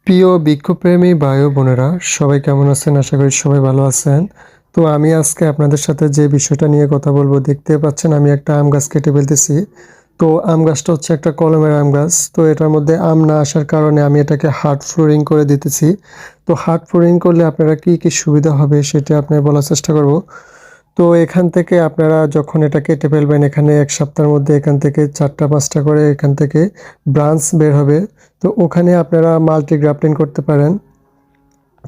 প্রিয় বৃক্ষপ্রেমী ভাই ও বোনেরা, সবাই কেমন আছেন? আশা করি সবাই ভালো আছেন। তো আমি আজকে আপনাদের সাথে যে বিষয়টা নিয়ে কথা বলবো, দেখতে পাচ্ছেন আমি একটা আম গাছ কেটে ফেলতেছি। তো আম গাছটা হচ্ছে একটা কলমের আম গাছ। তো এটার মধ্যে আম না আসার কারণে আমি এটাকে হার্ড ফ্লোরিং করে দিতেছি। তো হার্ড ফ্লোরিং করলে আপনারা কি সুবিধা হবে সেটা আপনার বলার চেষ্টা করব। তো এখান থেকে আপনারা যখন এটা কেটে ফেলবেন, এখানে ১ সপ্তাহের মধ্যে এখান থেকে ৪টা ৫টা করে এখান থেকে ব্রাঞ্চ বের হবে। তো ওখানে আপনারা মাল্টি গ্রাফটিং করতে পারেন।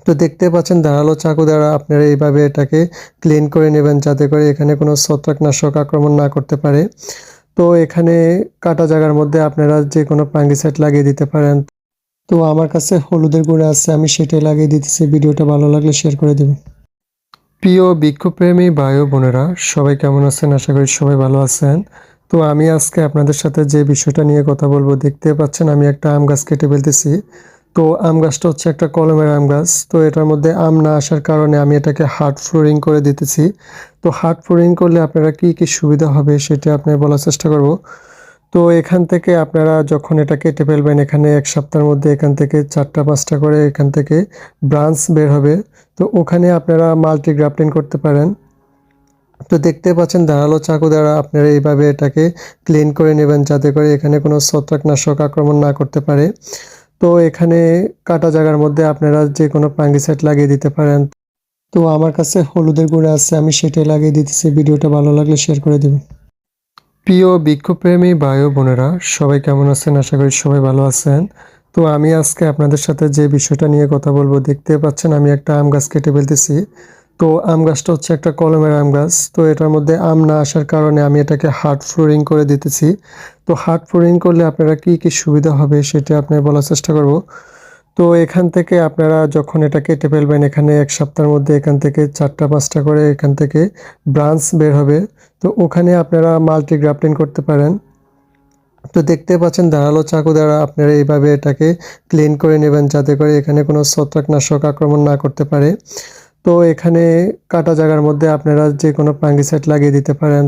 তো দেখতে পাচ্ছেন ধারালো চাকু দ্বারা আপনারা এইভাবে এটাকে ক্লিন করে নেবেন, যাতে করে এখানে কোনো ছত্রাকনাশক আক্রমণ না করতে পারে। তো এখানে কাটা জায়গার মধ্যে আপনারা যে কোনো ফাঙ্গিসাইড লাগিয়ে দিতে পারেন। তো আমার কাছে হলুদের গুঁড়া আছে, আমি সেটাই লাগিয়ে দিতেছি। ভিডিওটা ভালো লাগলে শেয়ার করে দেবেন। প্রিয় বৃক্ষপ্রেমী ভাই ও বোনেরা, সবাই কেমন আছেন? আশা করি সবাই ভালো আছেন। তো আমি আজকে আপনাদের সাথে যে বিষয়টা নিয়ে কথা বলবো, দেখতে পাচ্ছেন আমি একটা আম গাছ কেটে ফেলতেছি। তো আম গাছটা হচ্ছে একটা কলমের আম গাছ। তো এটার মধ্যে আম না আসার কারণে আমি এটাকে হার্ড ফ্লোরিং করে দিতেছি। তো হার্ড ফ্লোরিং করলে আপনারা কি সুবিধা হবে সেটা আপনার বলার চেষ্টা করব। তো এখান থেকে আপনারা যখন এটা কেটে ফেলবেন, এখানে ১ সপ্তাহের মধ্যে এখান থেকে ৪টা ৫টা করে এখান থেকে ব্রাঞ্চ বের হবে। তো ওখানে আপনারা মাল্টি গ্রাফটিং করতে পারেন। তো দেখতে পাচ্ছেন ধারালো চাকু দ্বারা আপনারা এইভাবে এটাকে ক্লিন করে নেবেন, যাতে করে এখানে কোনো ছত্রাকনাশক আক্রমণ না করতে পারে। তো এখানে কাটা জায়গার মধ্যে আপনারা যে কোনো ফাঙ্গিসাইড লাগিয়ে দিতে পারেন। তো আমার কাছে হলুদের গুঁড়া আছে, আমি সেটাই লাগিয়ে দিতেছি। ভিডিওটা ভালো লাগলে শেয়ার করে দেবেন। প্রিয় বৃক্ষপ্রেমী ভাই ও বোনেরা, সবাই কেমন আছেন? আশা করি সবাই ভালো আছেন। তো আমি আজকে আপনাদের সাথে যে বিষয়টা নিয়ে কথা বলবো, দেখতে পাচ্ছেন আমি একটা আম গাছ কেটে ফেলতেছি। তো আম গাছটা হচ্ছে একটা কলমের আম গাছ। তো এটার মধ্যে আম না আসার কারণে আমি এটাকে হার্ড ফ্লোরিং করে দিতেছি। তো হার্ড ফ্লোরিং করলে আপনারা কি সুবিধা হবে সেটা আপনার বলার চেষ্টা করব। তো এখান থেকে আপনারা যখন এটা কেটে ফেলবেন, এখানে ১ সপ্তাহের মধ্যে এখান থেকে ৪টা ৫টা করে এখান থেকে ব্রাঞ্চ বের হবে। তো ওখানে আপনারা মাল্টি গ্রাফটিং করতে পারেন। তো দেখতে পাচ্ছেন ধারালো চাকু দ্বারা আপনারা এইভাবে এটাকে ক্লিন করে নেবেন, যাতে করে এখানে কোনো ছত্রাকনাশক আক্রমণ না করতে পারে। তো এখানে কাটা জায়গার মধ্যে আপনারা যে কোনো ফাঙ্গিসাইড লাগিয়ে দিতে পারেন।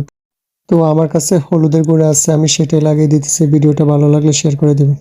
তো আমার কাছে হলুদের গুঁড়া আছে, আমি সেটাই লাগিয়ে দিতেছি। ভিডিওটা ভালো লাগলে শেয়ার করে দেবেন।